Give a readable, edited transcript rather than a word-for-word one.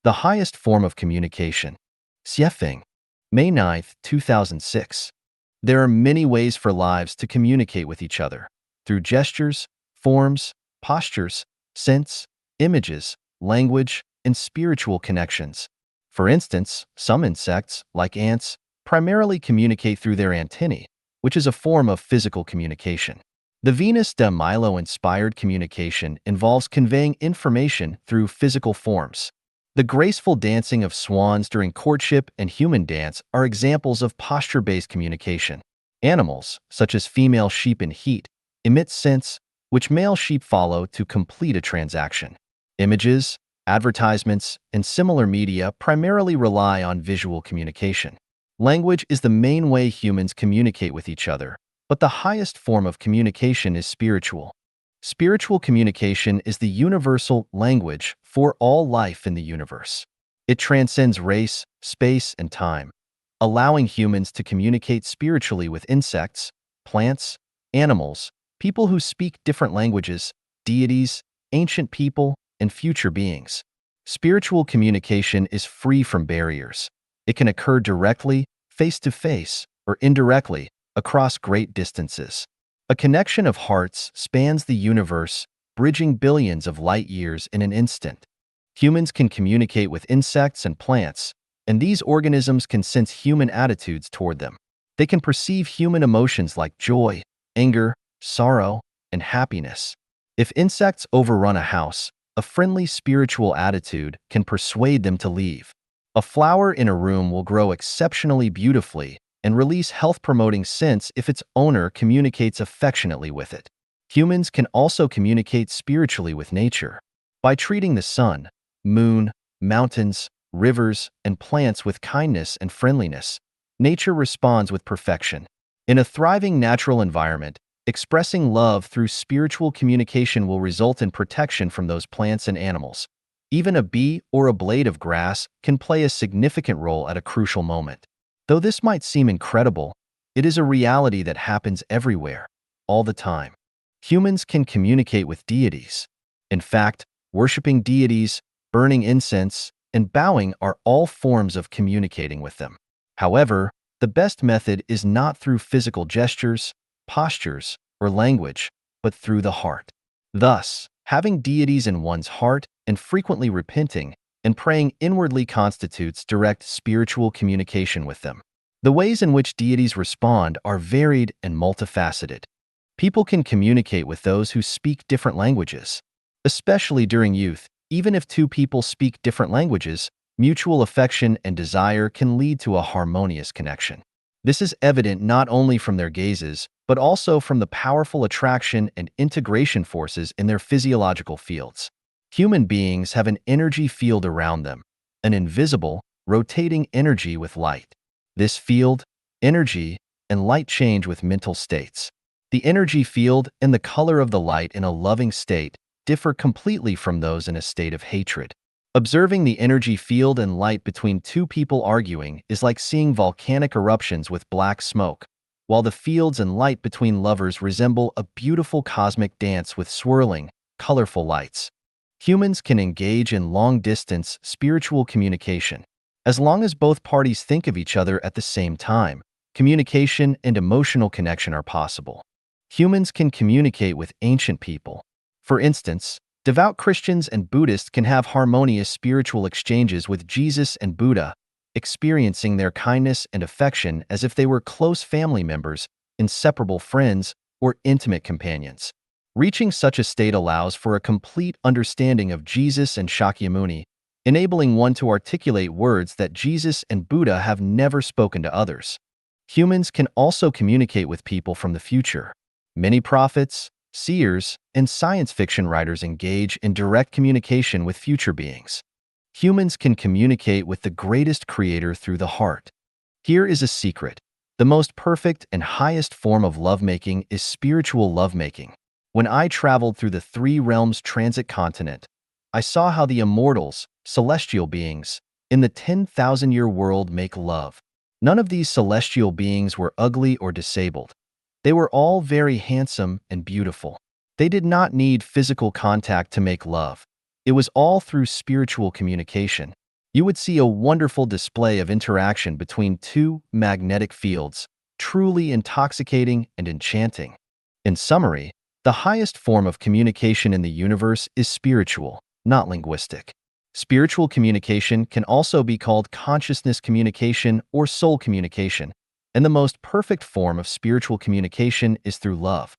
The highest form of communication. Xiefeng, May 9th, 2006. There are many ways for lives to communicate with each other through gestures, forms, postures, scents, images, language, and spiritual connections. For instance, some insects, like ants, primarily communicate through their antennae, which is a form of physical communication. The Venus de Milo-inspired communication involves conveying information through physical forms. The graceful dancing of swans during courtship and human dance are examples of posture-based communication. Animals, such as female sheep in heat, emit scents, which male sheep follow to complete a transaction. Images, advertisements, and similar media primarily rely on visual communication. Language is the main way humans communicate with each other, but the highest form of communication is spiritual. Spiritual communication is the universal language for all life in the universe. It transcends race, space, and time, allowing humans to communicate spiritually with insects, plants, animals, people who speak different languages, deities, ancient people, and future beings. Spiritual communication is free from barriers. It can occur directly, face-to-face, or indirectly, across great distances. A connection of hearts spans the universe, bridging billions of light years in an instant. Humans can communicate with insects and plants, and these organisms can sense human attitudes toward them. They can perceive human emotions like joy, anger, sorrow, and happiness. If insects overrun a house, a friendly spiritual attitude can persuade them to leave. A flower in a room will grow exceptionally beautifully and release health-promoting scents if its owner communicates affectionately with it. Humans can also communicate spiritually with nature. By treating the sun, moon, mountains, rivers, and plants with kindness and friendliness, nature responds with perfection. In a thriving natural environment, expressing love through spiritual communication will result in protection from those plants and animals. Even a bee or a blade of grass can play a significant role at a crucial moment. Though this might seem incredible, it is a reality that happens everywhere, all the time. Humans can communicate with deities. In fact, worshiping deities, burning incense, and bowing are all forms of communicating with them. However, the best method is not through physical gestures, postures, or language, but through the heart. Thus, having deities in one's heart and frequently repenting and praying inwardly constitutes direct spiritual communication with them. The ways in which deities respond are varied and multifaceted. People can communicate with those who speak different languages. Especially during youth, even if two people speak different languages, mutual affection and desire can lead to a harmonious connection. This is evident not only from their gazes, but also from the powerful attraction and integration forces in their physiological fields. Human beings have an energy field around them, an invisible, rotating energy with light. This field, energy, and light change with mental states. The energy field and the color of the light in a loving state differ completely from those in a state of hatred. Observing the energy field and light between two people arguing is like seeing volcanic eruptions with black smoke, while the fields and light between lovers resemble a beautiful cosmic dance with swirling, colorful lights. Humans can engage in long-distance spiritual communication. As long as both parties think of each other at the same time, communication and emotional connection are possible. Humans can communicate with ancient people. For instance, devout Christians and Buddhists can have harmonious spiritual exchanges with Jesus and Buddha, experiencing their kindness and affection as if they were close family members, inseparable friends, or intimate companions. Reaching such a state allows for a complete understanding of Jesus and Shakyamuni, enabling one to articulate words that Jesus and Buddha have never spoken to others. Humans can also communicate with people from the future. Many prophets, seers, and science fiction writers engage in direct communication with future beings. Humans can communicate with the greatest creator through the heart. Here is a secret. The most perfect and highest form of lovemaking is spiritual lovemaking. When I traveled through the Three Realms Transit Continent, I saw how the immortals, celestial beings, in the 10,000-year world make love. None of these celestial beings were ugly or disabled. They were all very handsome and beautiful. They did not need physical contact to make love. It was all through spiritual communication. You would see a wonderful display of interaction between two magnetic fields, truly intoxicating and enchanting. In summary, the highest form of communication in the universe is spiritual, not linguistic. Spiritual communication can also be called consciousness communication or soul communication, and the most perfect form of spiritual communication is through love.